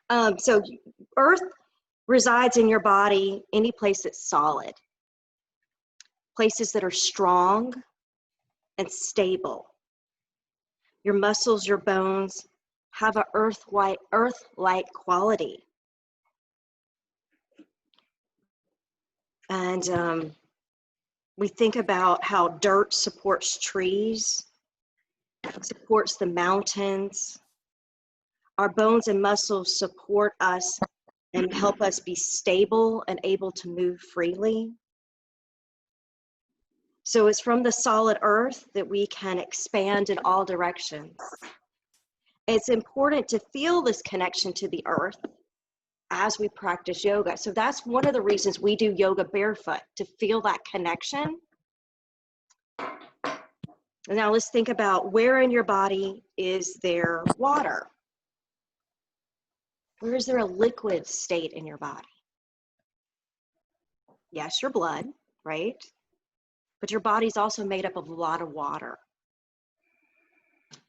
one. So earth resides in your body any place that's solid. Places that are strong and stable. Your muscles, your bones have an earth-like quality. And we think about how dirt supports trees, supports the mountains. Our bones and muscles support us and help us be stable and able to move freely. So it's from the solid earth that we can expand in all directions. It's important to feel this connection to the earth as we practice yoga. So that's one of the reasons we do yoga barefoot, to feel that connection. And now let's think about where in your body is there water? Where is there a liquid state in your body? Yes, your blood, right? But your body's also made up of a lot of water.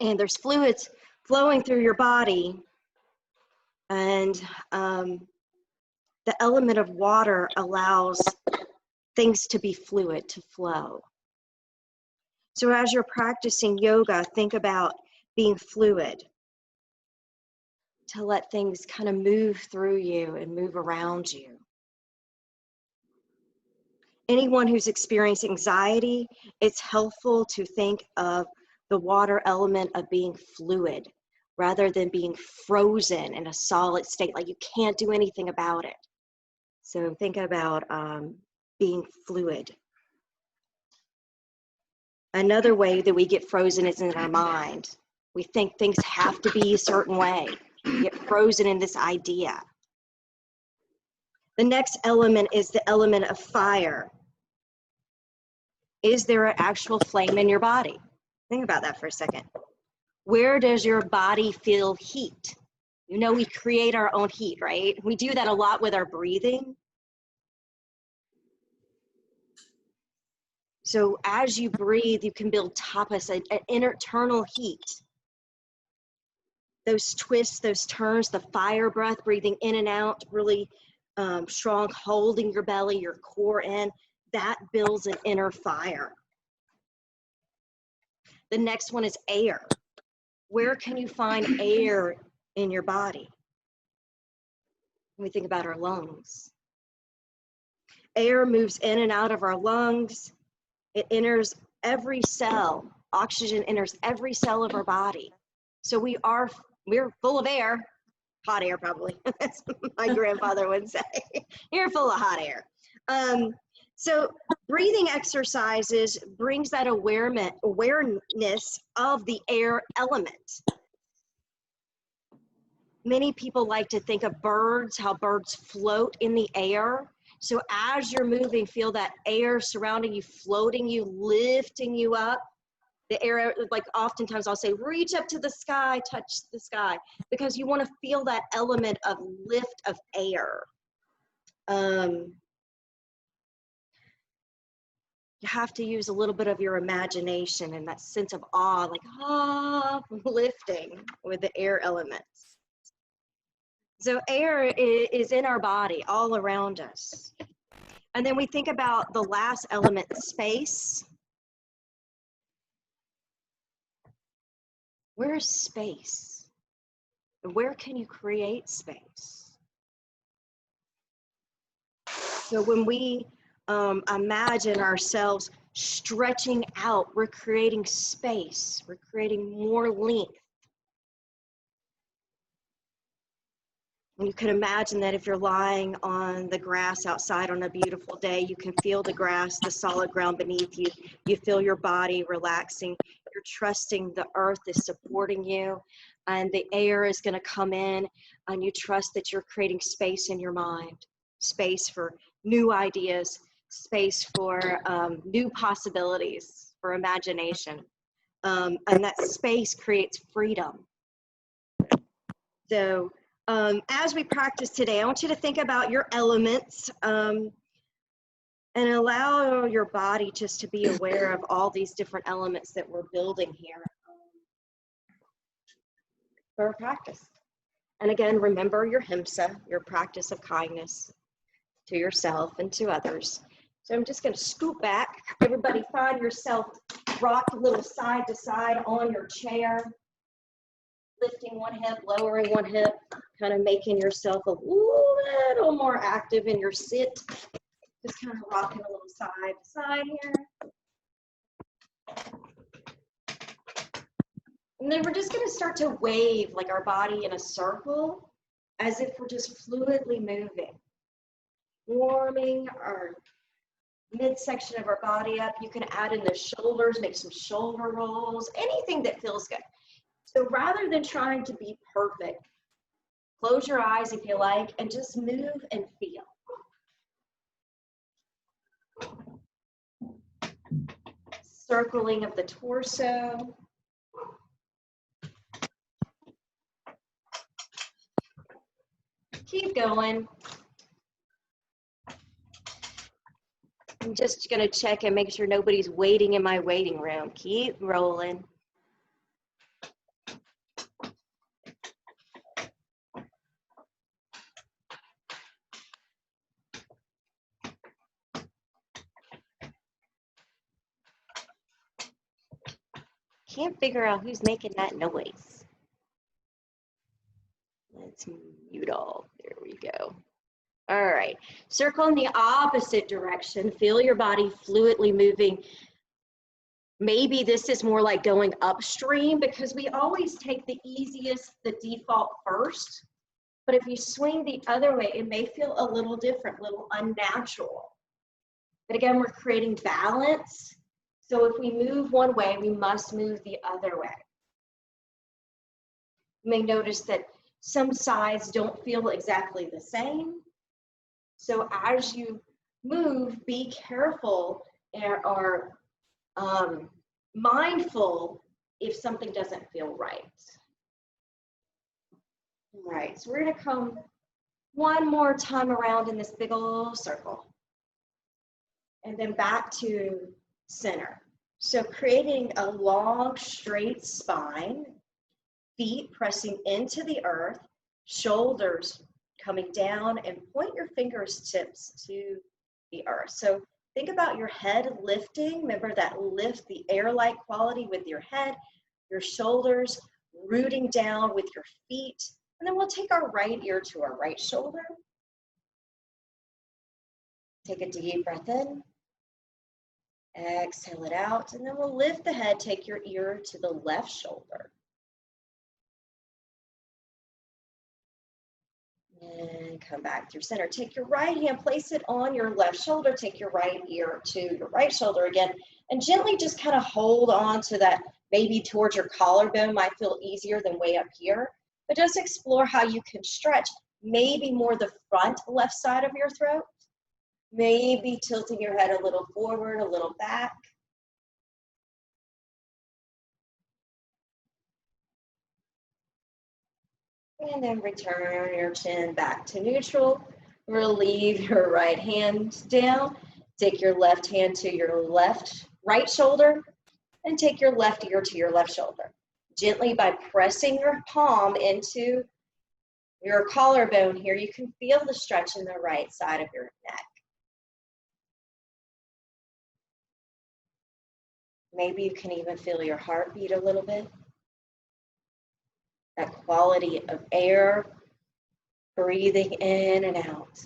And there's fluids flowing through your body, and the element of water allows things to be fluid, to flow. So as you're practicing yoga, think about being fluid, to let things kind of move through you and move around you. Anyone who's experiencing anxiety, it's helpful to think of the water element of being fluid rather than being frozen in a solid state, like you can't do anything about it. So think about being fluid. Another way that we get frozen is in our mind. We think things have to be a certain way. We get frozen in this idea. The next element is the element of fire. Is there an actual flame in your body? Think about that for a second. Where does your body feel heat? You know, we create our own heat, right? We do that a lot with our breathing. So as you breathe, you can build tapas, an internal heat. Those twists, those turns, the fire breath, breathing in and out, really strong, holding your belly, your core in, that builds an inner fire. The next one is air. Where can you find air in your body? When we think about our lungs. Air moves in and out of our lungs. It enters every cell. Oxygen enters every cell of our body. So we're full of air, hot air probably. That's what my grandfather would say. You're full of hot air. So breathing exercises brings that awareness of the air element. Many people like to think of birds, how birds float in the air. So as you're moving, feel that air surrounding you, floating you, lifting you up. The air, like oftentimes I'll say, reach up to the sky, touch the sky, because you want to feel that element of lift of air. You have to use a little bit of your imagination and that sense of awe, like lifting with the air elements. So air is in our body, all around us. And then we think about the last element, space. Where is space? Where can you create space? So when we imagine ourselves stretching out, we're creating space, we're creating more length. And you can imagine that if you're lying on the grass outside on a beautiful day, you can feel the grass, the solid ground beneath you. You feel your body relaxing. You're trusting the earth is supporting you, and the air is going to come in, and you trust that you're creating space in your mind, space for new ideas, space for new possibilities, for imagination. And that space creates freedom. So as we practice today, I want you to think about your elements and allow your body just to be aware of all these different elements that we're building here for our practice. And again, remember your himsa, your practice of kindness to yourself and to others. So I'm just going to scoot back. Everybody find yourself rocked a little side to side on your chair, lifting one hip, lowering one hip, kind of making yourself a little more active in your sit. Just kind of rocking a little side to side here. And then we're just going to start to wave like our body in a circle, as if we're just fluidly moving, warming our midsection of our body up. You can add in the shoulders, make some shoulder rolls, anything that feels good. So rather than trying to be perfect, close your eyes if you like, and just move and feel. Circling of the torso. Keep going. I'm just going to check and make sure nobody's waiting in my waiting room. Keep rolling. Can't figure out who's making that noise. Let's mute all. There we go. All right. Circle in the opposite direction. Feel your body fluidly moving. Maybe this is more like going upstream, because we always take the easiest, the default first. But if you swing the other way, it may feel a little different, a little unnatural. But again, we're creating balance. So if we move one way, we must move the other way. You may notice that some sides don't feel exactly the same. So as you move, be careful or mindful if something doesn't feel right. All right, so we're going to come one more time around in this big old circle. And then back to center. So creating a long, straight spine, feet pressing into the earth, shoulders coming down, and point your fingertips to the earth. So think about your head lifting. Remember that lift, the air-like quality with your head, your shoulders rooting down with your feet. And then we'll take our right ear to our right shoulder. Take a deep breath in. Exhale it out, and then we'll lift the head, take your ear to the left shoulder. And come back through center. Take your right hand, place it on your left shoulder, take your right ear to your right shoulder again, and gently just kind of hold on to that, maybe towards your collarbone, might feel easier than way up here. But just explore how you can stretch, maybe more the front left side of your throat. Maybe tilting your head a little forward, a little back. And then return your chin back to neutral. Relieve your right hand down. Take your left hand to your right shoulder, and take your left ear to your left shoulder. Gently, by pressing your palm into your collarbone here, you can feel the stretch in the right side of your neck. Maybe you can even feel your heartbeat a little bit. That quality of air, breathing in and out.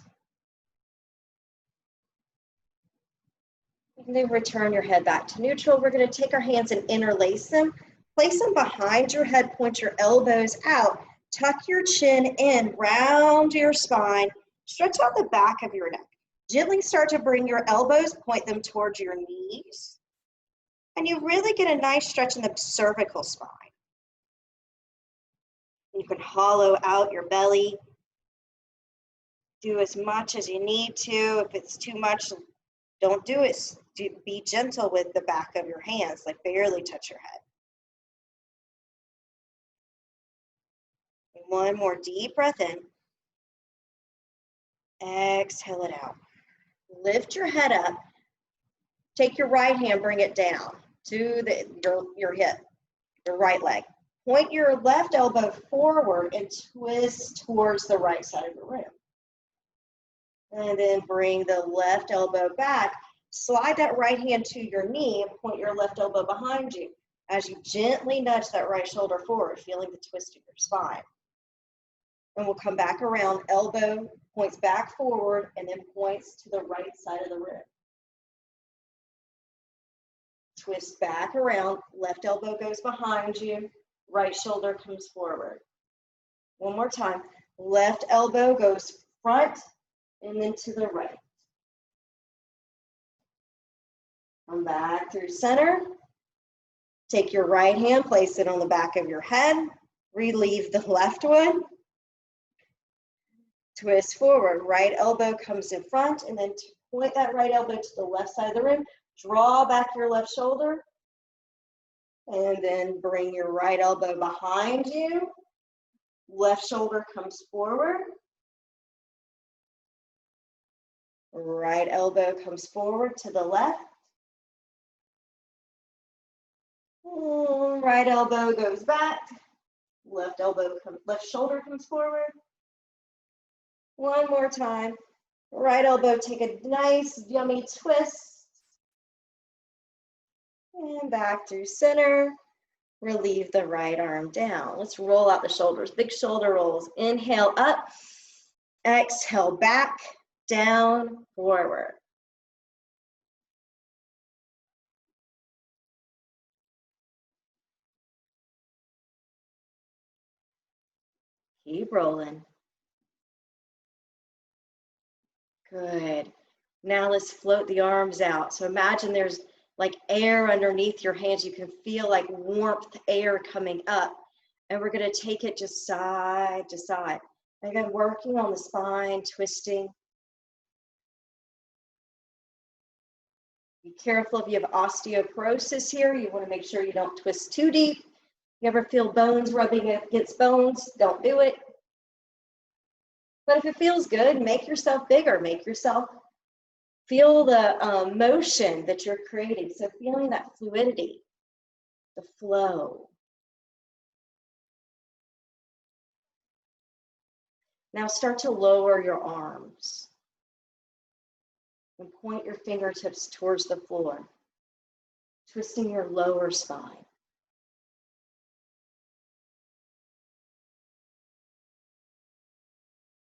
And then return your head back to neutral. We're going to take our hands and interlace them. Place them behind your head, point your elbows out. Tuck your chin in, round your spine. Stretch out the back of your neck. Gently start to bring your elbows, point them towards your knees. And you really get a nice stretch in the cervical spine. You can hollow out your belly. Do as much as you need to. If it's too much, don't do it. Be gentle with the back of your hands, like barely touch your head. And one more deep breath in. Exhale it out. Lift your head up. Take your right hand, bring it down to your hip, your right leg. point your left elbow forward and twist towards the right side of the room. And then bring the left elbow back. Slide that right hand to your knee and point your left elbow behind you as you gently nudge that right shoulder forward, feeling the twist of your spine. And we'll come back around, elbow points back forward and then points to the right side of the room. Twist back around, left elbow goes behind you, right shoulder comes forward. One more time, left elbow goes front and then to the right. Come back through center. Take your right hand, place it on the back of your head. Relieve the left one. Twist forward, right elbow comes in front and then point that right elbow to the left side of the room. Draw back your left shoulder and then bring your right elbow behind you. Left shoulder comes forward. Right elbow comes forward to the left. Right elbow goes back. Left shoulder comes forward. One more time. Right elbow, take a nice yummy twist. And back through center. Relieve the right arm down. Let's roll out the shoulders. Big shoulder rolls. Inhale up. Exhale back, down, forward. Keep rolling. Good. Now let's float the arms out. So imagine there's like air underneath your hands. You can feel like warmth air coming up. And we're going to take it just side to side. Again, working on the spine, twisting. Be careful if you have osteoporosis here. You want to make sure you don't twist too deep. You ever feel bones rubbing against bones? Don't do it. But if it feels good, make yourself bigger. Make yourself feel the motion that you're creating. So feeling that fluidity, the flow. Now start to lower your arms and point your fingertips towards the floor, twisting your lower spine.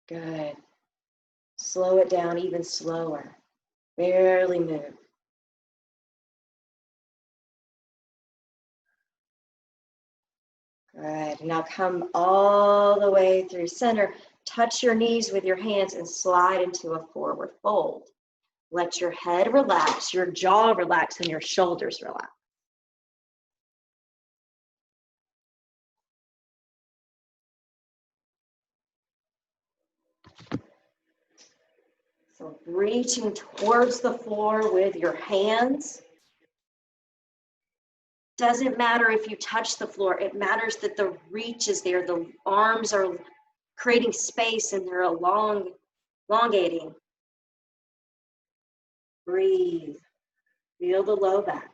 Good. Slow it down even slower. Barely move. Good. Now come all the way through center. Touch your knees with your hands and slide into a forward fold. Let your head relax, your jaw relax, and your shoulders relax. So reaching towards the floor with your hands. Doesn't matter if you touch the floor. It matters that the reach is there. The arms are creating space and they're elongating. Breathe. Feel the low back.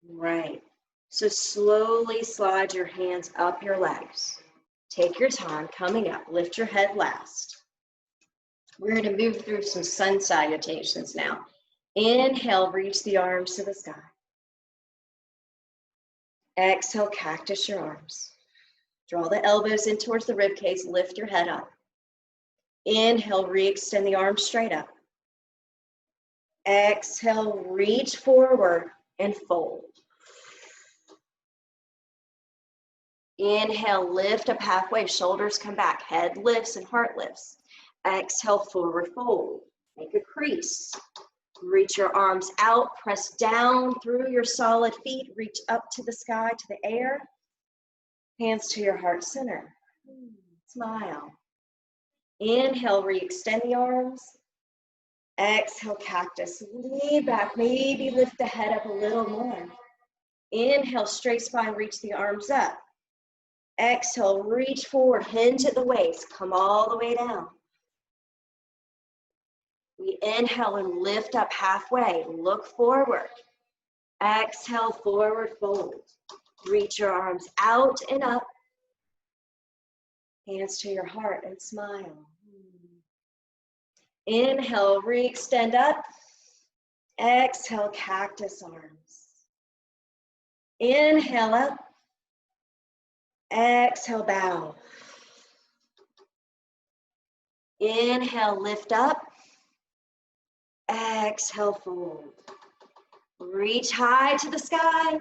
Right. So slowly slide your hands up your legs. Take your time coming up. Lift your head last. We're going to move through some sun salutations now. Inhale, reach the arms to the sky. Exhale, cactus your arms. Draw the elbows in towards the rib cage. Lift your head up. Inhale, re-extend the arms straight up. Exhale, reach forward and fold. Inhale, lift up halfway. Shoulders come back. Head lifts and heart lifts. Exhale, forward fold. Make a crease. Reach your arms out. Press down through your solid feet. Reach up to the sky, to the air. Hands to your heart center. Smile. Inhale, re-extend the arms. Exhale, cactus. Lean back. Maybe lift the head up a little more. Inhale, straight spine. Reach the arms up. Exhale, reach forward. Hinge at the waist. Come all the way down. We inhale and lift up halfway. Look forward. Exhale, forward fold. Reach your arms out and up. Hands to your heart and smile. Inhale, re-extend up. Exhale, cactus arms. Inhale up. Exhale, bow. Inhale, lift up. Exhale, fold. Reach high to the sky.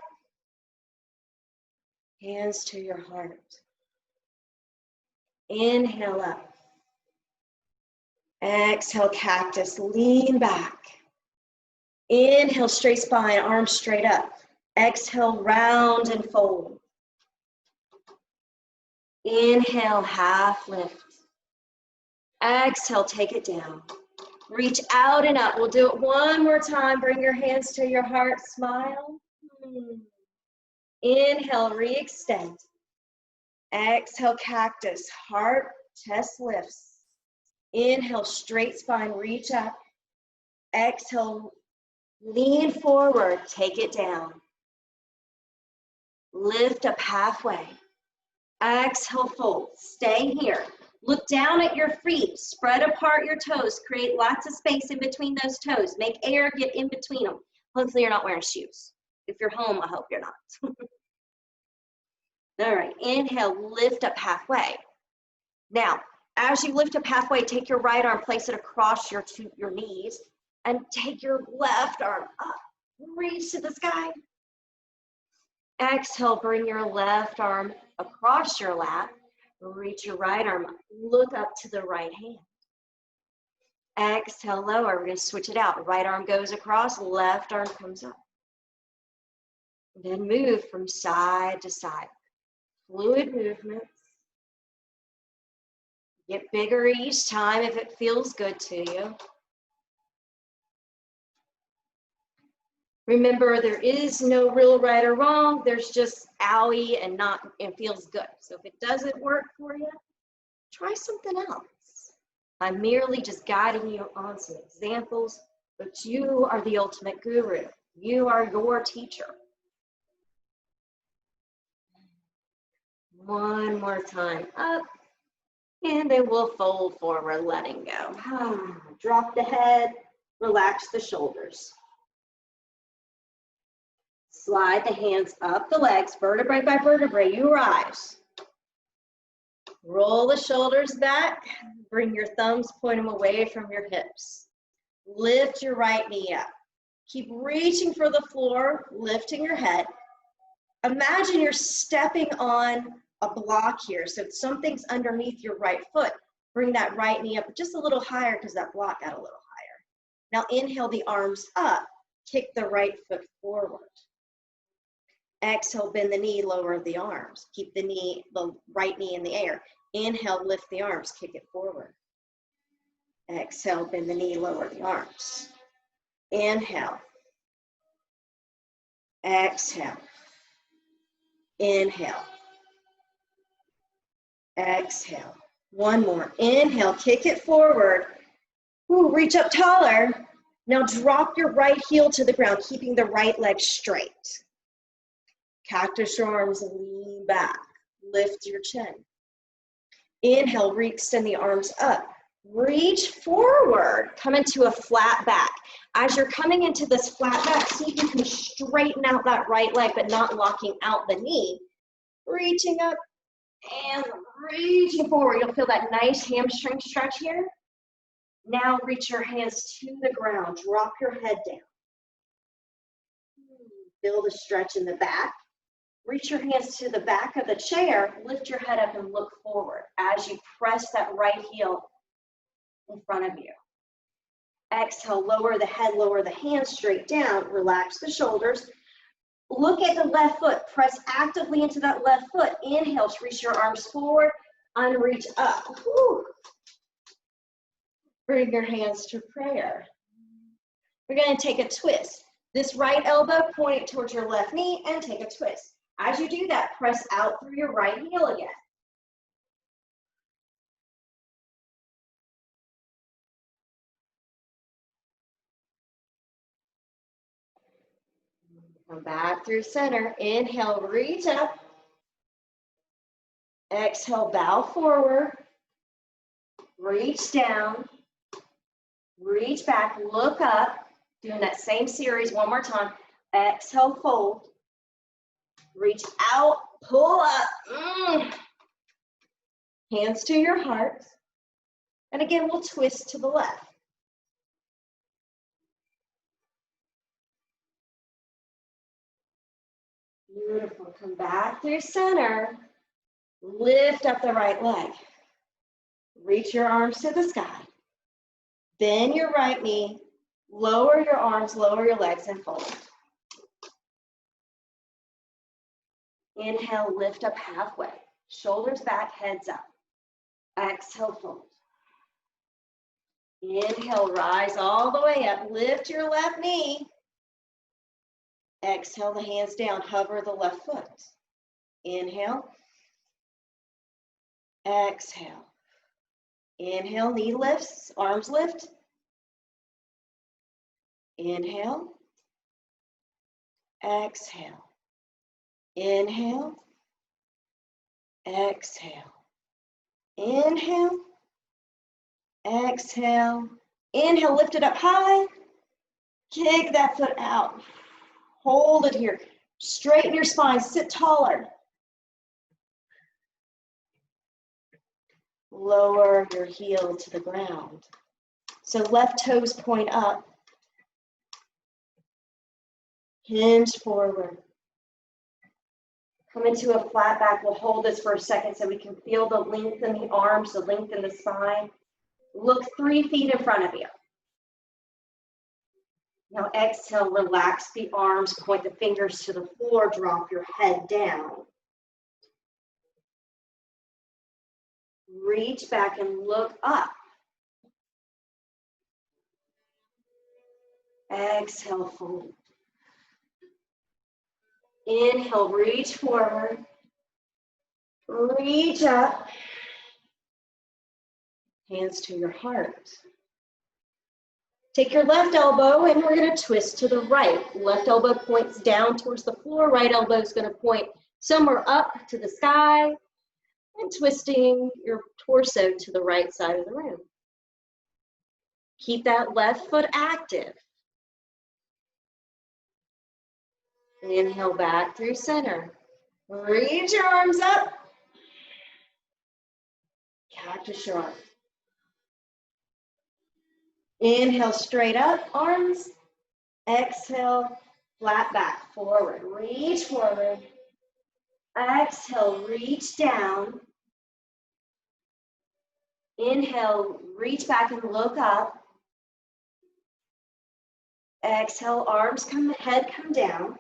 Hands to your heart. Inhale up. Exhale, cactus, lean back. Inhale, straight spine, arms straight up. Exhale, round and fold. Inhale, half lift. Exhale, take it down. Reach out and up. We'll do it one more time. Bring your hands to your heart, smile. Inhale, re-extend. Exhale, cactus, heart, chest lifts. Inhale, straight spine, reach up. Exhale, lean forward, take it down. Lift up halfway. Exhale, fold. Stay here. Look down at your feet. Spread apart your toes. Create lots of space in between those toes. Make air get in between them. Hopefully you're not wearing shoes. If you're home, I hope you're not. All right, inhale, lift up halfway. Now, as you lift up halfway, take your right arm, place it across your knees, and take your left arm up. Reach to the sky. Exhale, bring your left arm across your lap. Reach your right arm up. Look up to the right hand. Exhale, lower. We're going to switch it out. Right arm goes across, left arm comes up. Then move from side to side. Fluid movements. Get bigger each time if it feels good to you. Remember, there is no real right or wrong. There's just owie and feels good. So if it doesn't work for you, try something else. I'm merely just guiding you on some examples, but you are the ultimate guru. You are your teacher. One more time, up, and then we'll fold forward, letting go. Drop the head, relax the shoulders. Slide the hands up the legs, vertebrae by vertebrae, you rise. Roll the shoulders back, bring your thumbs, point them away from your hips. Lift your right knee up. Keep reaching for the floor, lifting your head. Imagine you're stepping on a block here, so if something's underneath your right foot, bring that right knee up just a little higher because that block got a little higher. Now inhale the arms up, kick the right foot forward. Exhale, bend the knee, lower the arms. Keep the right knee in the air. Inhale, lift the arms, kick it forward. Exhale, bend the knee, lower the arms. Inhale. Exhale. Inhale. Exhale. One more. Inhale, kick it forward. Ooh, reach up taller. Now drop your right heel to the ground, keeping the right leg straight. Cactus arms, lean back. Lift your chin. Inhale, re-extend the arms up. Reach forward. Come into a flat back. As you're coming into this flat back, see if you can straighten out that right leg, but not locking out the knee. Reaching up and reaching forward. You'll feel that nice hamstring stretch here. Now reach your hands to the ground. Drop your head down. Feel the stretch in the back. Reach your hands to the back of the chair. Lift your head up and look forward as you press that right heel in front of you. Exhale, lower the head, lower the hands straight down. Relax the shoulders. Look at the left foot. Press actively into that left foot. Inhale to reach your arms forward. Unreach up. Whew. Bring your hands to prayer. We're going to take a twist. This right elbow, point it towards your left knee and take a twist. As you do that, press out through your right heel again. Come back through center. Inhale, reach up. Exhale, bow forward. Reach down. Reach back, look up. Doing that same series one more time. Exhale, fold. Reach out, pull up. Hands to your heart. And again, we'll twist to the left. Beautiful. Come back through center. Lift up the right leg. Reach your arms to the sky. Bend your right knee. Lower your arms, lower your legs, and fold. Inhale, lift up halfway. Shoulders back, heads up. Exhale, fold. Inhale, rise all the way up. Lift your left knee. Exhale, the hands down. Hover the left foot. Inhale. Exhale. Inhale, knee lifts, arms lift. Inhale. Exhale. Inhale. Exhale. Inhale. Exhale. Inhale, lift it up high. Kick that foot out. Hold it here. Straighten your spine, sit taller. Lower your heel to the ground. So left toes point up. Hinge forward. Come into a flat back. We'll hold this for a second so we can feel the length in the arms, the length in the spine. Look 3 feet in front of you. Now exhale, relax the arms, point the fingers to the floor, drop your head down. Reach back and look up. Exhale, fold. Inhale, reach forward. Reach up. Hands to your heart. Take your left elbow and we're going to twist to the right. Left elbow points down towards the floor. Right elbow is going to point somewhere up to the sky. And twisting your torso to the right side of the room. Keep that left foot active. Inhale back through center. Reach your arms up. Cactus your arms. Inhale straight up, arms. Exhale, flat back, forward. Reach forward. Exhale, reach down. Inhale, reach back and look up. Exhale, arms come, head come down.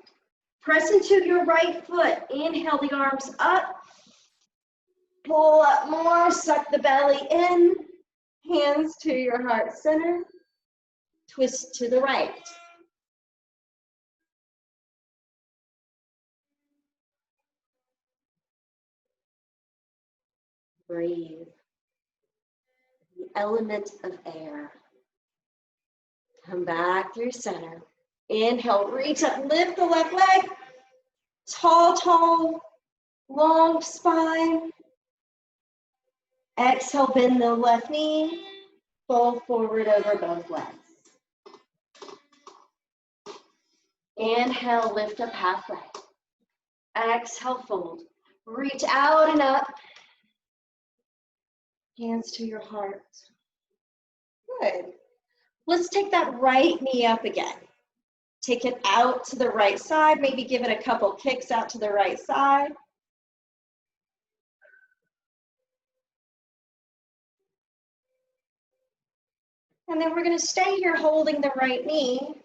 Press into your right foot. Inhale the arms up. Pull up more, suck the belly in. Hands to your heart center. Twist to the right. Breathe. The element of air. Come back through center. Inhale, reach up, lift the left leg. Tall, tall, long spine. Exhale, bend the left knee. Fold forward over both legs. Inhale, lift up halfway. Exhale, fold. Reach out and up. Hands to your heart. Good. Let's take that right knee up again. Take it out to the right side. Maybe give it a couple kicks out to the right side. And then we're going to stay here holding the right knee.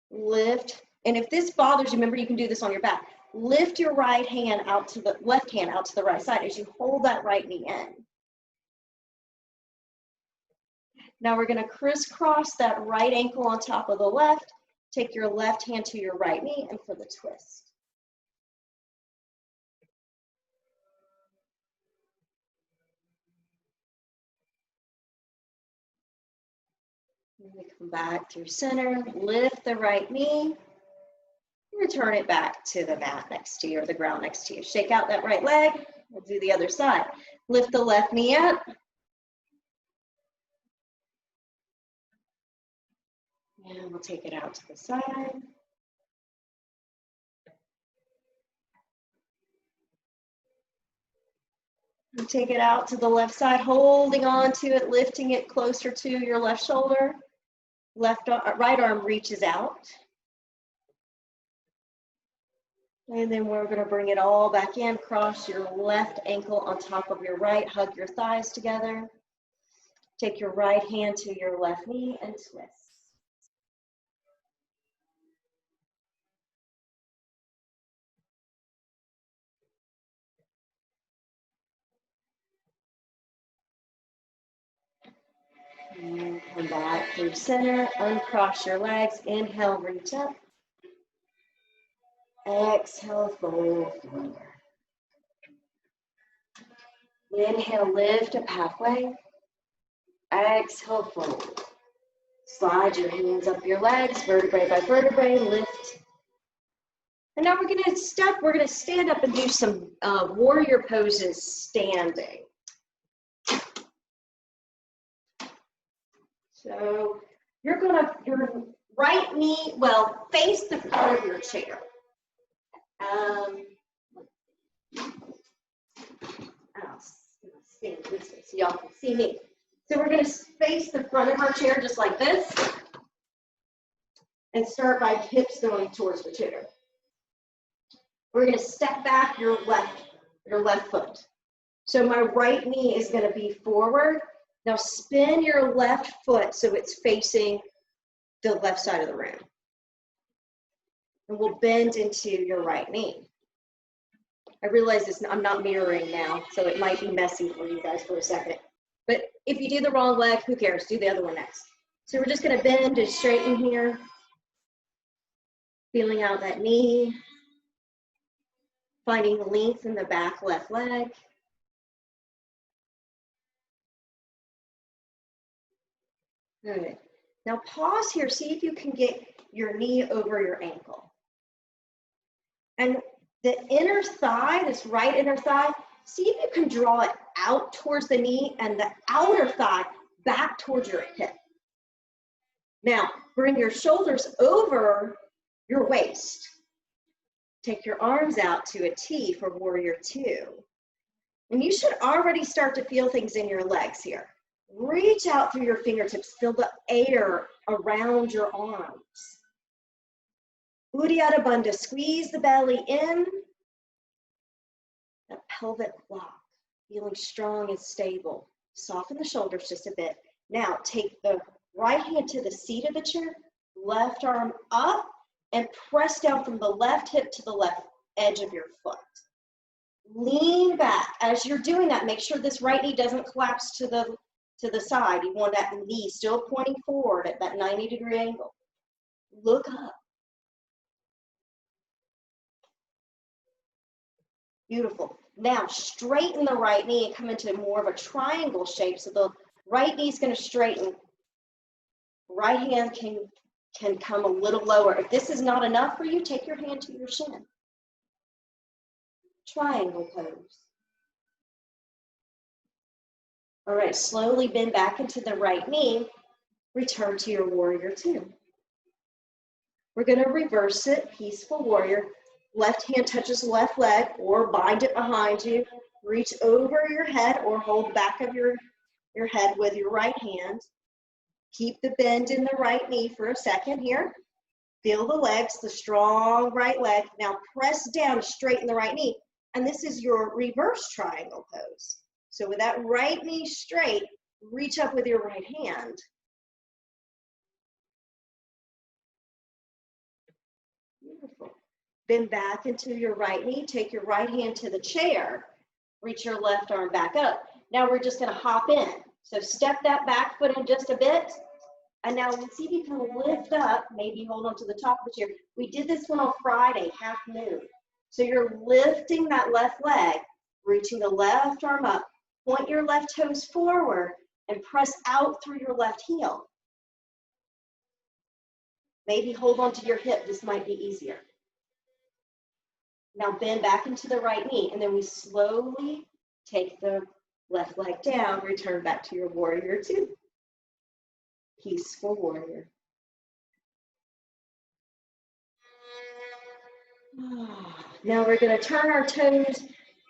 Lift. And if this bothers you, remember you can do this on your back. Lift your right hand out to the left hand out to the right side as you hold that right knee in. Now we're going to crisscross that right ankle on top of the left. Take your left hand to your right knee and for the twist. And we come back through center, lift the right knee. Return it back to the mat next to you or the ground next to you. Shake out that right leg. We'll do the other side. Lift the left knee up. And we'll take it out to the side. And take it out to the left side, holding on to it, lifting it closer to your left shoulder. Right arm reaches out. And then we're going to bring it all back in. Cross your left ankle on top of your right. Hug your thighs together. Take your right hand to your left knee and twist. And come back through center. Uncross your legs. Inhale, reach up. Exhale, fold forward. Inhale, lift up halfway. Exhale, fold. Slide your hands up your legs, vertebrae by vertebrae, lift. And now we're gonna stand up and do some warrior poses standing. So your right knee, face the front of your chair. I'll stand this way so y'all can see me. So we're going to face the front of our chair just like this and start by hips going towards the chair. We're going to step back your left foot. So my right knee is going to be forward. Now spin your left foot so it's facing the left side of the room. And we'll bend into your right knee. I realize I'm not mirroring now, so it might be messy for you guys for a second. But if you do the wrong leg, who cares? Do the other one next. So we're just going to bend and straighten here. Feeling out that knee. Finding length in the back left leg. Good. Now pause here. See if you can get your knee over your ankle. And the inner thigh, this right inner thigh, see if you can draw it out towards the knee and the outer thigh back towards your hip. Now, bring your shoulders over your waist. Take your arms out to a T for Warrior Two. And you should already start to feel things in your legs here. Reach out through your fingertips, feel the air around your arms. Uddiyana Bandha, squeeze the belly in. That pelvic block, feeling strong and stable. Soften the shoulders just a bit. Now take the right hand to the seat of the chair, left arm up, and press down from the left hip to the left edge of your foot. Lean back. As you're doing that, make sure this right knee doesn't collapse to the side. You want that knee still pointing forward at that 90-degree angle. Look up. Beautiful. Now straighten the right knee and come into more of a triangle shape. So the right knee is going to straighten. Right hand can come a little lower. If this is not enough for you, take your hand to your shin. Triangle pose. All right, slowly bend back into the right knee. Return to your Warrior Two. We're going to reverse it, Peaceful Warrior. Left hand touches left leg or bind it behind you. Reach over your head or hold the back of your head with your right hand. Keep the bend in the right knee for a second here. Feel the legs, the strong right leg. Now press down, straighten the right knee. And this is your reverse triangle pose. So with that right knee straight, reach up with your right hand. Beautiful. Bend back into your right knee. Take your right hand to the chair. Reach your left arm back up. Now we're just going to hop in. So step that back foot in just a bit. And now let's see if you can lift up, maybe hold on to the top of the chair. We did this one on Friday, half noon. So you're lifting that left leg, reaching the left arm up. Point your left toes forward and press out through your left heel. Maybe hold on to your hip. This might be easier. Now bend back into the right knee, and then we slowly take the left leg down, return back to your warrior two. Peaceful warrior. Now we're going to turn our toes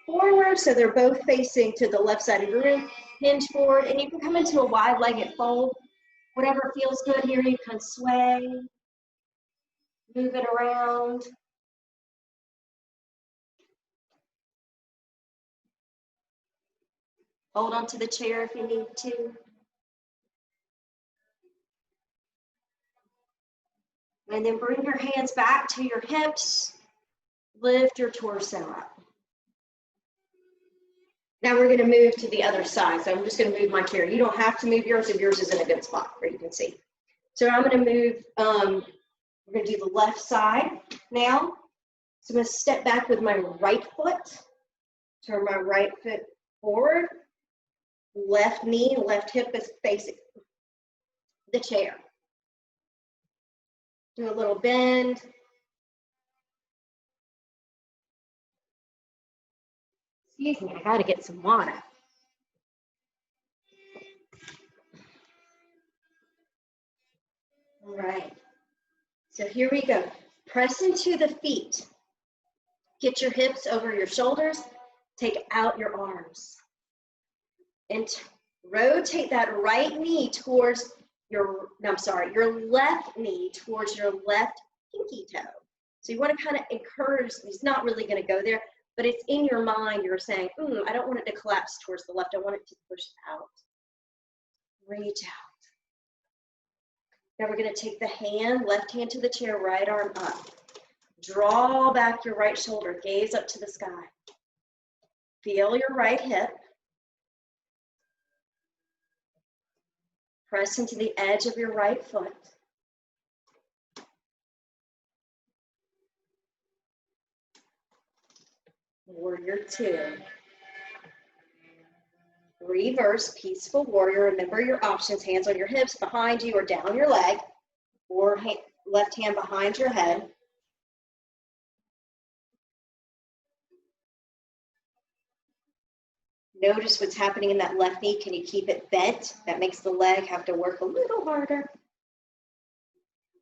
forward so they're both facing to the left side of your room. Hinge forward, and you can come into a wide-legged fold. Whatever feels good here, you can sway, move it around. Hold on to the chair if you need to. And then bring your hands back to your hips. Lift your torso up. Now we're going to move to the other side. So I'm just going to move my chair. You don't have to move yours if yours is in a good spot where you can see. So I'm going to move, we're going to do the left side now. So I'm going to step back with my right foot. Turn my right foot forward. Left knee, left hip is facing the chair. Do a little bend. Excuse me, I gotta get some water. All right, so here we go. Press into the feet. Get your hips over your shoulders. Take out your arms. And rotate that right knee towards your left knee towards your left pinky toe. So you want to kind of encourage, it's not really going to go there, but it's in your mind, you're saying, I don't want it to collapse towards the left, I want it to push out. Reach out. Now we're going to take the hand, left hand to the chair, right arm up. Draw back your right shoulder, gaze up to the sky. Feel your right hip. Press into the edge of your right foot. Warrior two. Reverse peaceful warrior. Remember your options, hands on your hips, behind you or down your leg, or left hand behind your head. Notice what's happening in that left knee. Can you keep it bent? That makes the leg have to work a little harder.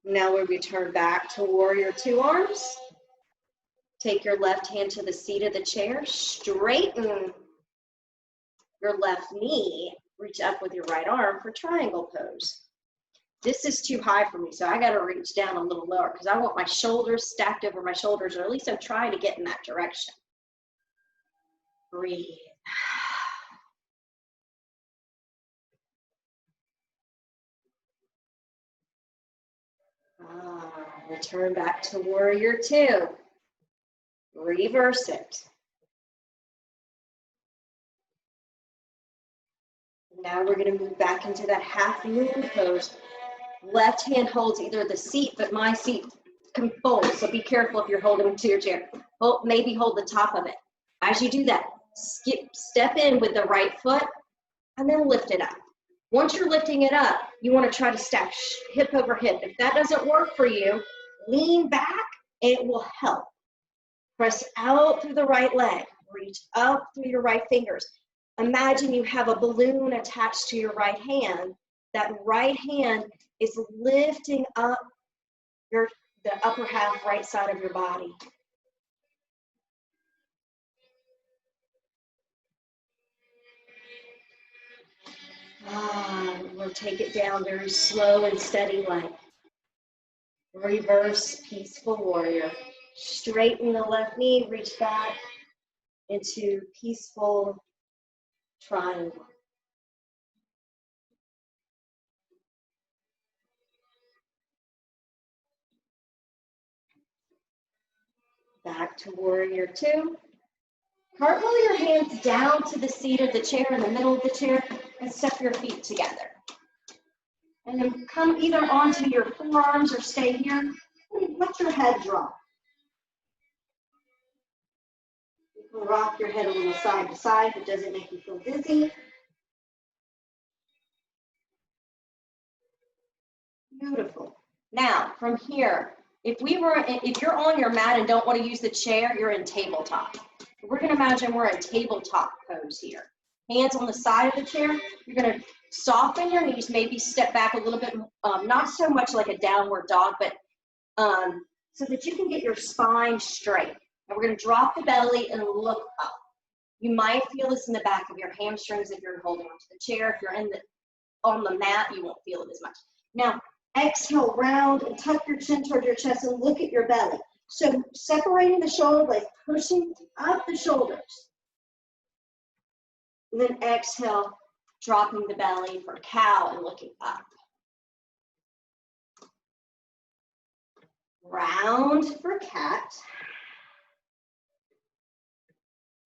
Now we return back to warrior two arms. Take your left hand to the seat of the chair. Straighten your left knee. Reach up with your right arm for triangle pose. This is too high for me, so I got to reach down a little lower because I want my shoulders stacked over my shoulders, or at least I'm trying to get in that direction. Breathe. Return back to warrior two. Reverse it. Now we're going to move back into that half moon pose. Left hand holds either the seat, but my seat can fold, so be careful if you're holding to your chair. Maybe hold the top of it. As you do that, step in with the right foot and then lift it up. Once you're lifting it up, you want to try to stack hip over hip. If that doesn't work for you, lean back, it will help. Press out through the right leg, reach up through your right fingers. Imagine you have a balloon attached to your right hand. That right hand is lifting up the upper half right side of your body. We'll take it down very slow and steady like. Reverse peaceful warrior. Straighten the left knee, reach back into peaceful triangle. Back to warrior two. Cartwheel your hands down to the seat of the chair, in the middle of the chair, and step your feet together. And then come either onto your forearms or stay here. And let your head drop. You can rock your head a little side to side if it doesn't make you feel dizzy. Beautiful. Now, from here, If you're on your mat and don't want to use the chair, you're in tabletop. We're going to imagine we're in tabletop pose here. Hands on the side of the chair. You're going to soften your knees, maybe step back a little bit, not so much like a downward dog, but so that you can get your spine straight. And we're going to drop the belly and look up. You might feel this in the back of your hamstrings if you're holding onto the chair. If you're on the mat, you won't feel it as much. Now, exhale, round and tuck your chin toward your chest and look at your belly. So separating the shoulder blades, pushing up the shoulders. And then exhale, dropping the belly for cow and looking up. Round for cat.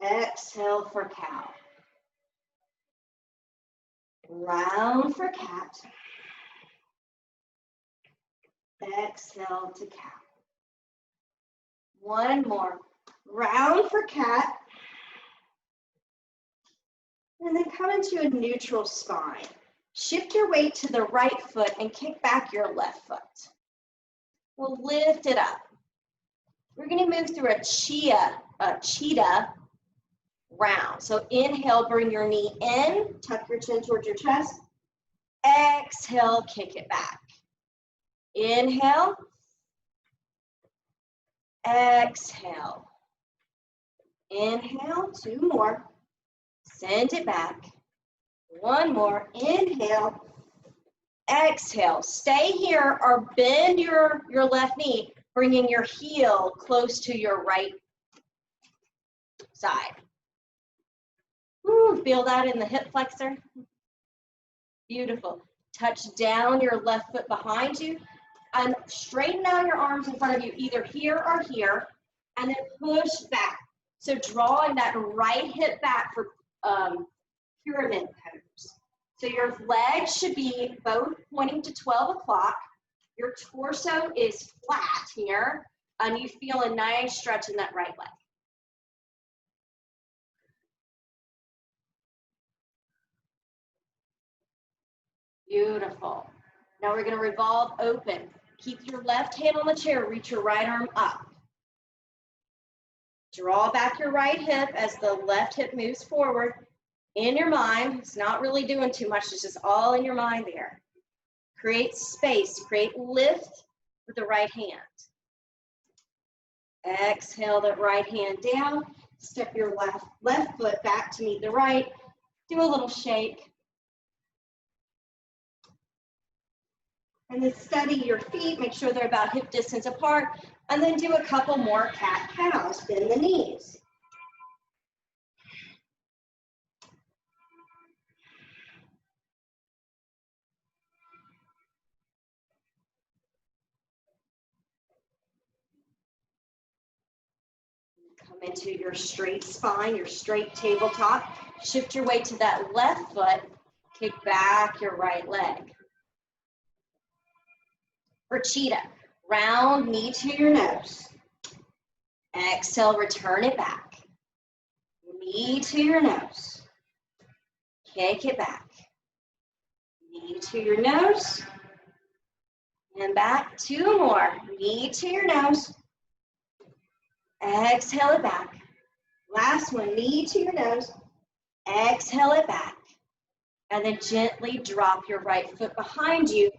Exhale for cow. Round for cat. Exhale to cow. One more. Round for cat. And then come into a neutral spine. Shift your weight to the right foot and kick back your left foot. We'll lift it up. We're going to move through a cheetah round. So inhale, bring your knee in, tuck your chin towards your chest. Exhale, kick it back. Inhale. Exhale. Inhale, two more. Send it back. One more. Inhale. Exhale. Stay here or bend your left knee, bringing your heel close to your right side. Ooh, feel that in the hip flexor? Beautiful. Touch down your left foot behind you and straighten out your arms in front of you, either here or here, and then push back. So drawing that right hip back for pyramid pose. So your legs should be both pointing to 12 o'clock. Your torso is flat here, and you feel a nice stretch in that right leg. Beautiful. Now we're going to revolve open. Keep your left hand on the chair, reach your right arm up. Draw back your right hip as the left hip moves forward. In your mind, it's not really doing too much, it's just all in your mind there. Create space, create lift with the right hand. Exhale that right hand down. Step your left foot back to meet the right. Do a little shake. And then steady your feet, make sure they're about hip distance apart, and then do a couple more cat-cows, bend the knees. Come into your straight spine, your straight tabletop. Shift your weight to that left foot, kick back your right leg. For cheetah, round knee to your nose. Exhale, return it back. Knee to your nose. Kick it back. Knee to your nose. And back. Two more. Knee to your nose. Exhale it back. Last one. Knee to your nose. Exhale it back. And then gently drop your right foot behind you.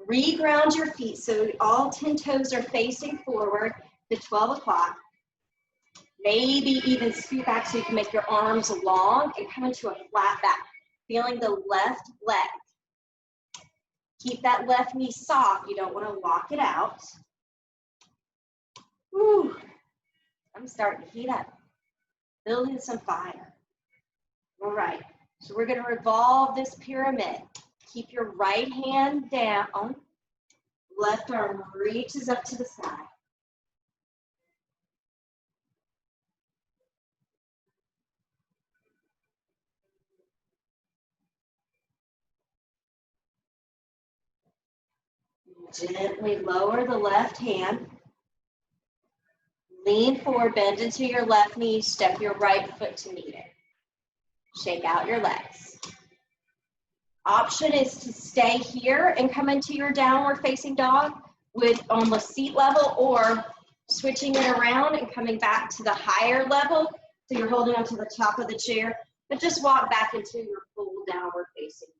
Reground your feet so all 10 toes are facing forward to 12 o'clock. Maybe even scoot back so you can make your arms long and come into a flat back. Feeling the left leg. Keep that left knee soft. You don't want to lock it out. Whew. I'm starting to heat up. Building some fire. All right. So we're going to revolve this pyramid. Keep your right hand down. Left arm reaches up to the side. Gently lower the left hand. Lean forward, bend into your left knee, step your right foot to meet it. Shake out your legs. Option is to stay here and come into your downward facing dog, with almost seat level, or switching it around and coming back to the higher level. So you're holding onto the top of the chair, but just walk back into your full downward facing dog.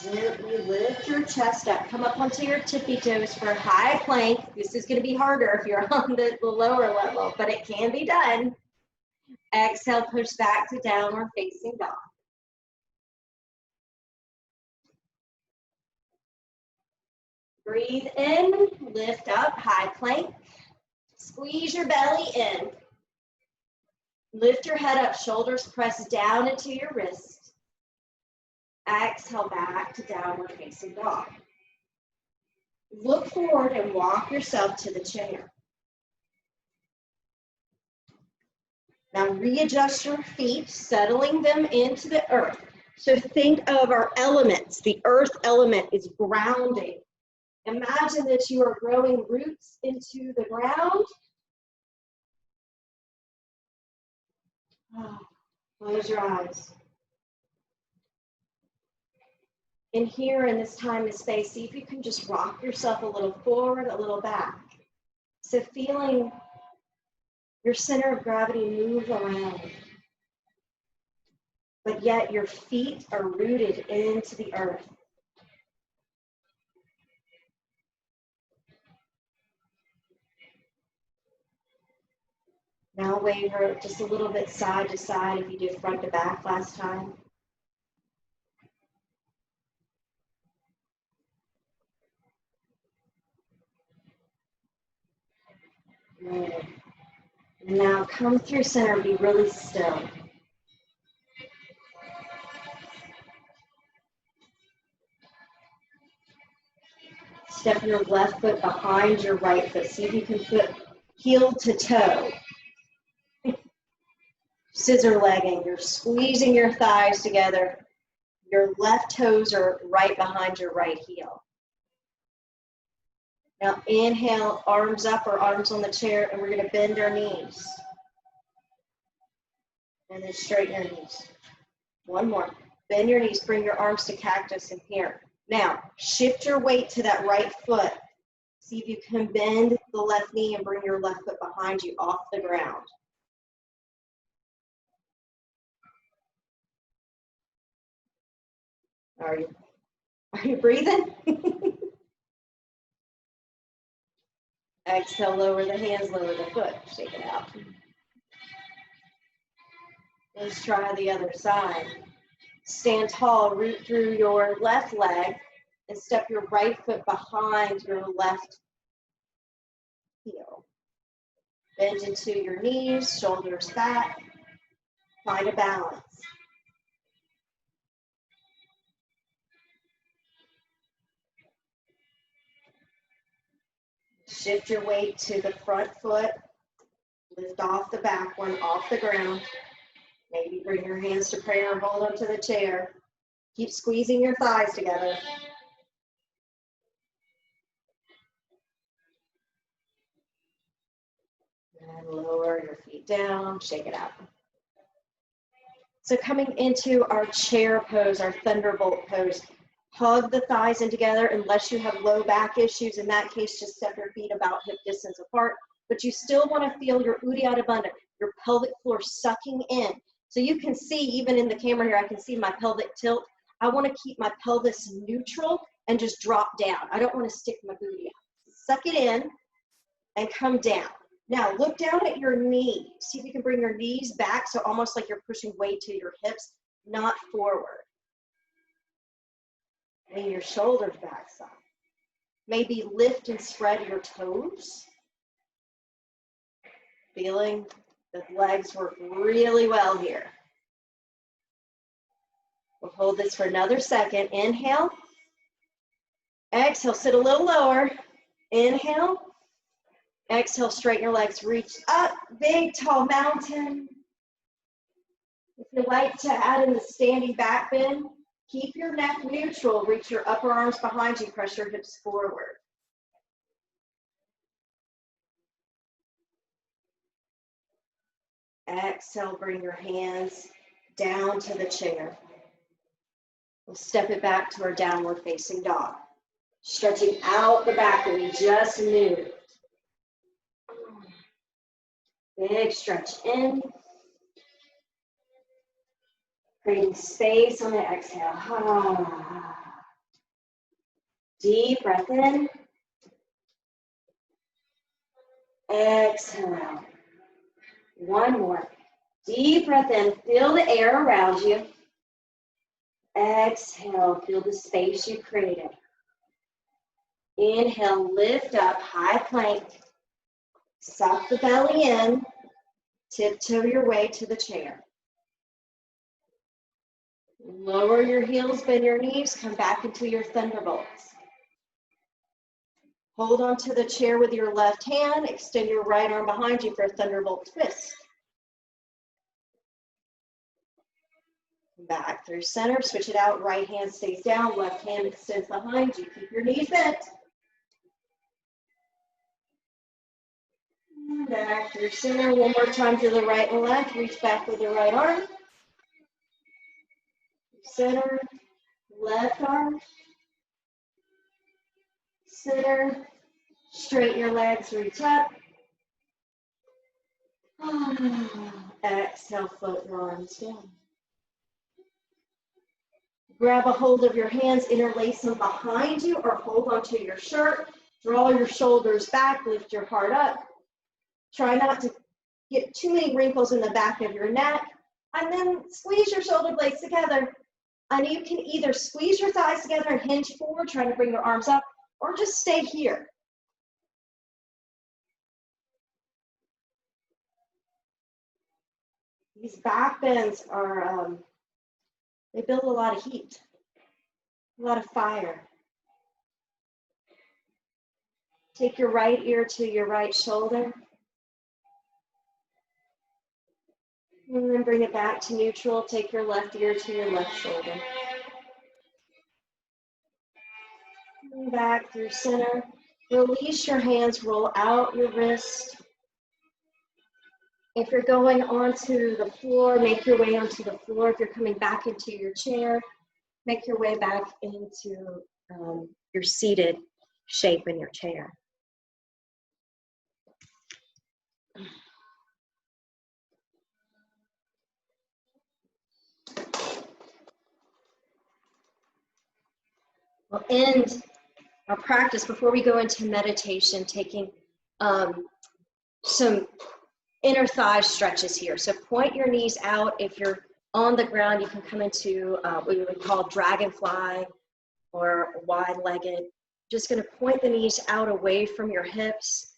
Gently lift your chest up. Come up onto your tippy toes for high plank. This is going to be harder if you're on the lower level, but it can be done. Exhale, push back to downward facing dog. Breathe in, lift up, high plank. Squeeze your belly in. Lift your head up, shoulders press down into your wrist. Exhale back to downward facing dog. Look forward and walk yourself to the chair. Now readjust your feet, settling them into the earth. So think of our elements. The earth element is grounding. Imagine that you are growing roots into the ground. Close your eyes. And here in this time and space, see if you can just rock yourself a little forward, a little back. So feeling your center of gravity move around, but yet your feet are rooted into the earth. Now waver just a little bit side to side if you did front to back last time. Good. Now come through center and be really still. Step your left foot behind your right foot. See if you can put heel to toe. Scissor legging. You're squeezing your thighs together. Your left toes are right behind your right heel. Now inhale, arms up or arms on the chair, and we're going to bend our knees. And then straighten your knees. One more. Bend your knees, bring your arms to cactus in here. Now, shift your weight to that right foot. See if you can bend the left knee and bring your left foot behind you off the ground. Are you breathing? Exhale, lower the hands, lower the foot. Shake it out. Let's try the other side. Stand tall, root through your left leg, and step your right foot behind your left heel. Bend into your knees, shoulders back. Find a balance. Shift your weight to the front foot. Lift off the back one, off the ground. Maybe bring your hands to prayer or hold onto the chair. Keep squeezing your thighs together. And lower your feet down, shake it out. So coming into our chair pose, our thunderbolt pose, hug the thighs in together unless you have low back issues. In that case, just step your feet about hip distance apart. But you still want to feel your Uddiyana Bandha, your pelvic floor sucking in. So you can see, even in the camera here, I can see my pelvic tilt. I want to keep my pelvis neutral and just drop down. I don't want to stick my booty out. Suck it in and come down. Now look down at your knees. See if you can bring your knees back, so almost like you're pushing weight to your hips, not forward. Bring your shoulders back some. Maybe lift and spread your toes. Feeling the legs work really well here. We'll hold this for another second. Inhale. Exhale, sit a little lower. Inhale. Exhale, straighten your legs, reach up, big tall mountain. If you like to add in the standing back bend, Keep your neck neutral. Reach your upper arms behind you. Press your hips forward. Exhale, bring your hands down to the chair. We'll step it back to our downward facing dog. Stretching out the back that we just moved. Big stretch in. Creating space on the exhale. Deep breath in. Exhale out. One more. Deep breath in. Feel the air around you. Exhale. Feel the space you created. Inhale. Lift up. High plank. Suck the belly in. Tiptoe your way to the chair. Lower your heels, bend your knees. Come back into your thunderbolts. Hold on to the chair with your left hand. Extend your right arm behind you for a thunderbolt twist. Back through center. Switch it out. Right hand stays down. Left hand extends behind you. Keep your knees bent. Back through center. One more time to the right and left. Reach back with your right arm. Center. Left arm. Center. Straighten your legs. Reach up. Exhale, float your arms down. Grab a hold of your hands, interlace them behind you, or hold onto your shirt. Draw your shoulders back, lift your heart up. Try not to get too many wrinkles in the back of your neck. And then squeeze your shoulder blades together. And you can either squeeze your thighs together and hinge forward, trying to bring your arms up, or just stay here. These back bends are, they build a lot of heat, a lot of fire. Take your right ear to your right shoulder. And then bring it back to neutral. Take your left ear to your left shoulder. And back through center. Release your hands, roll out your wrist. If you're going onto the floor, make your way onto the floor. If you're coming back into your chair, make your way back into your seated shape in your chair. We'll end our practice before we go into meditation, taking some inner thigh stretches here. So point your knees out. If you're on the ground, you can come into what we would call dragonfly or wide-legged. Just going to point the knees out away from your hips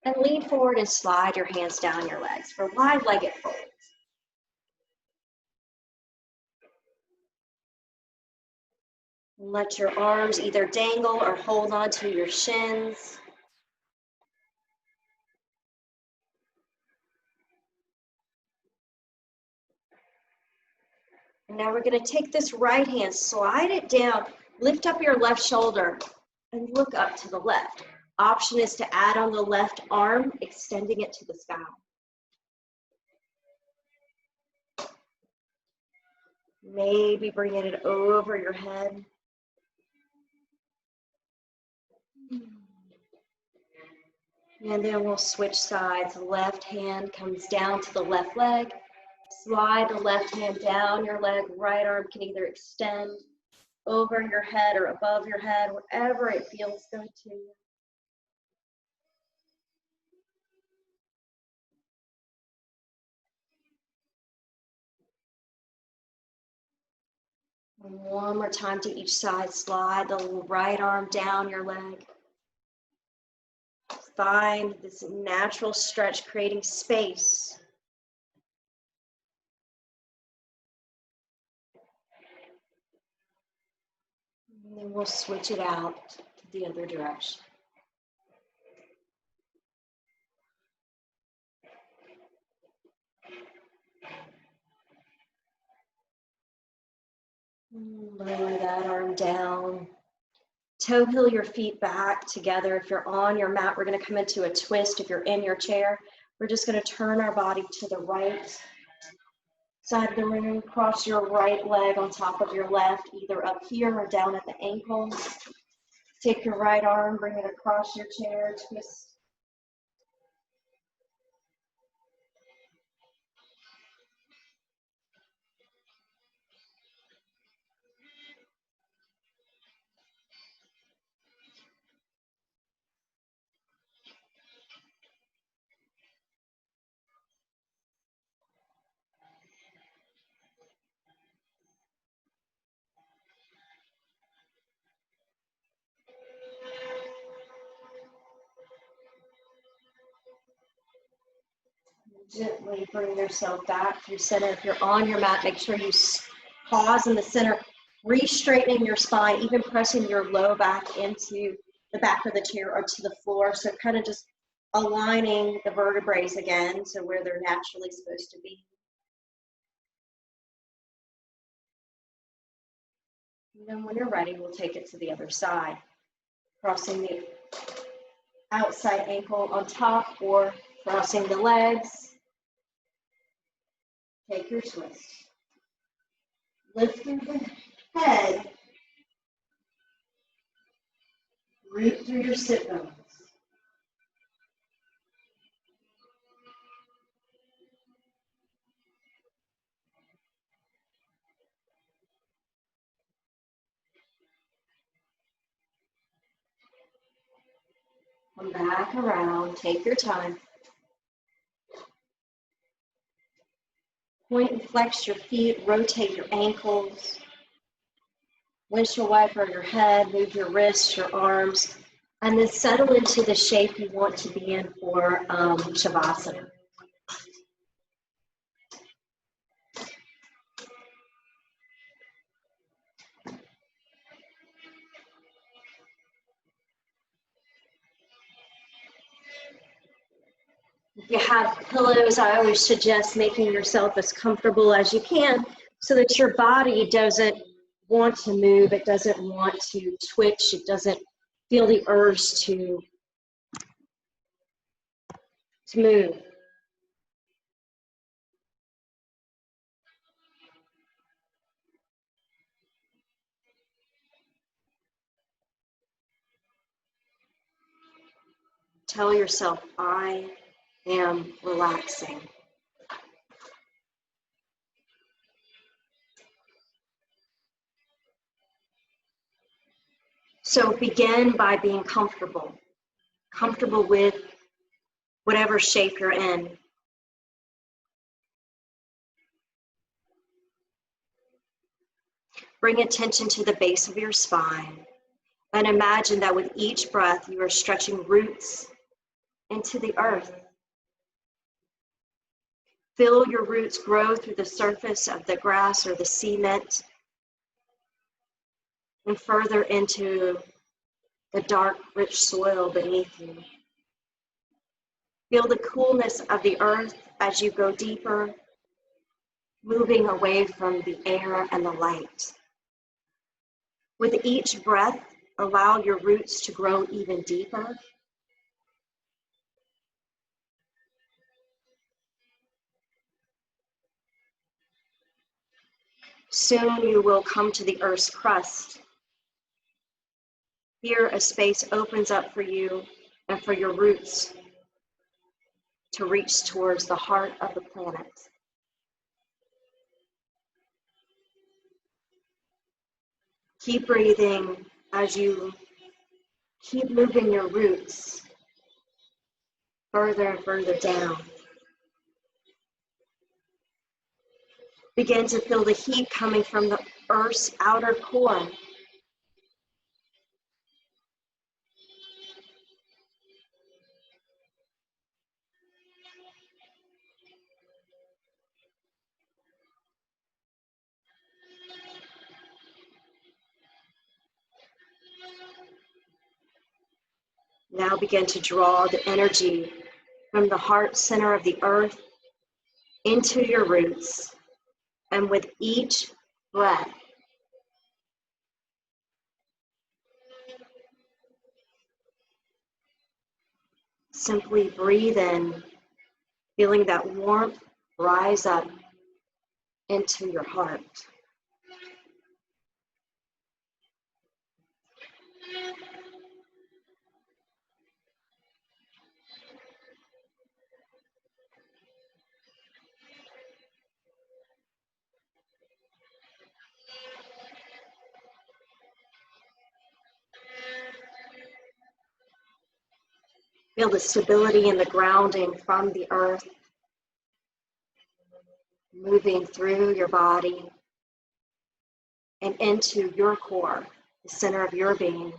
and lean forward and slide your hands down your legs for wide-legged folds. Let your arms either dangle or hold on to your shins. And now we're going to take this right hand, slide it down, lift up your left shoulder, and look up to the left. Option is to add on the left arm, extending it to the sky. Maybe bringing it over your head. And then we'll switch sides. Left hand comes down to the left leg. Slide the left hand down your leg. Right arm can either extend over your head or above your head, wherever it feels good to you. One more time to each side. Slide the right arm down your leg. Find this natural stretch, creating space. And then we'll switch it out to the other direction. Lower that arm down. Toe heel your feet back together. If you're on your mat, we're going to come into a twist. If you're in your chair, we're just going to turn our body to the right side of the room. Cross your right leg on top of your left, either up here or down at the ankle. Take your right arm, bring it across your chair, twist. Gently bring yourself back through center. If you're on your mat, make sure you pause in the center, re-straightening your spine, even pressing your low back into the back of the chair or to the floor. So kind of just aligning the vertebrae again to where they're naturally supposed to be. And then when you're ready, we'll take it to the other side, crossing the outside ankle on top or crossing the legs. Take your twist. Lift through the head. Root through your sit bones. Come back around. Take your time. Point and flex your feet. Rotate your ankles. Windshield wiper your head. Move your wrists, your arms. And then settle into the shape you want to be in for Shavasana. If you have pillows, I always suggest making yourself as comfortable as you can so that your body doesn't want to move, it doesn't want to twitch, it doesn't feel the urge to move. Tell yourself, I am relaxing. So begin by being comfortable with whatever shape you're in. Bring attention to the base of your spine and imagine that with each breath you are stretching roots into the earth. Feel your roots grow through the surface of the grass or the cement and further into the dark, rich soil beneath you. Feel the coolness of the earth as you go deeper, moving away from the air and the light. With each breath, allow your roots to grow even deeper. Soon you will come to the Earth's crust. Here, a space opens up for you and for your roots to reach towards the heart of the planet. Keep breathing as you keep moving your roots further and further down. Begin to feel the heat coming from the Earth's outer core. Now begin to draw the energy from the heart center of the earth into your roots. And with each breath, Simply breathe in, feeling that warmth rise up into your heart. Feel the stability and the grounding from the earth moving through your body and into your core, the center of your being.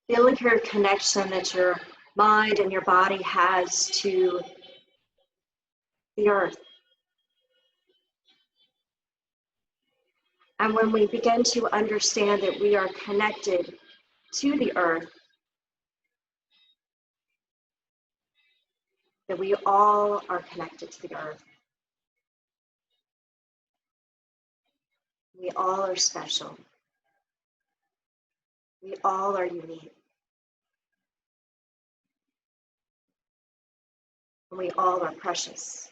Feeling your connection that your mind and your body has to the earth. And when we begin to understand that we are connected to the earth, that we all are connected to the earth. We all are special. We all are unique. And we all are precious.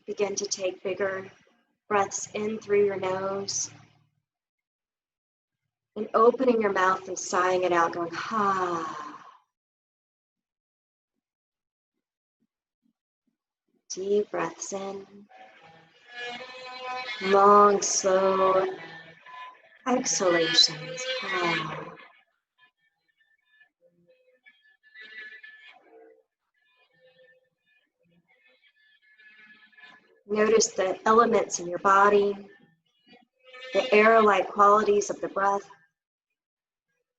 Begin to take bigger breaths in through your nose and opening your mouth and sighing it out, going, ha. Deep breaths in. Long, slow exhalations. Ha. Notice the elements in your body, the air-like qualities of the breath,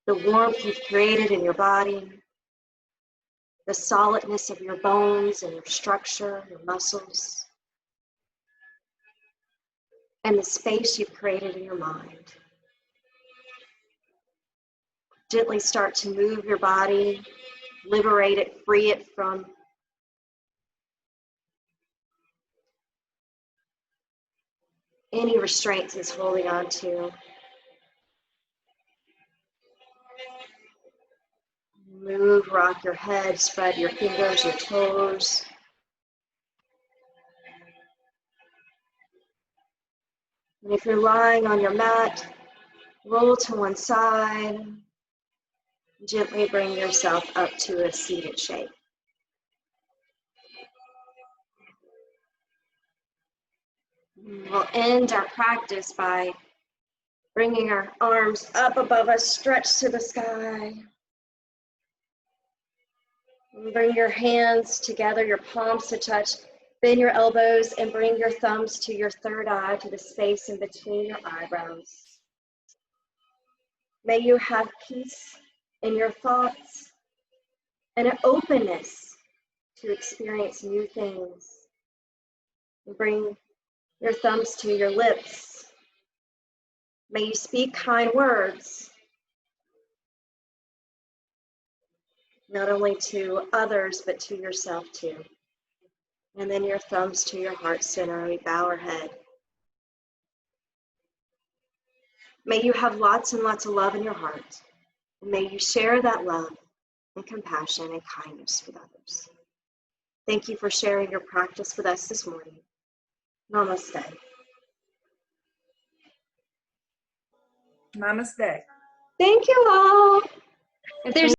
the warmth you've created in your body, the solidness of your bones and your structure, your muscles, and the space you've created in your mind. Gently start to move your body, liberate it, free it from any restraints it's holding on to. Move, rock your head, spread your fingers, your toes. And if you're lying on your mat, roll to one side. Gently bring yourself up to a seated shape. We'll end our practice by bringing our arms up above us, stretch to the sky. And bring your hands together, your palms to touch. Bend your elbows and bring your thumbs to your third eye, to the space in between your eyebrows. May you have peace in your thoughts and an openness to experience new things. And bring your thumbs to your lips. May you speak kind words, not only to others, but to yourself too. And then your thumbs to your heart center. We bow our head. May you have lots and lots of love in your heart. And may you share that love and compassion and kindness with others. Thank you for sharing your practice with us this morning. Namaste. Namaste. Thank you all. If there's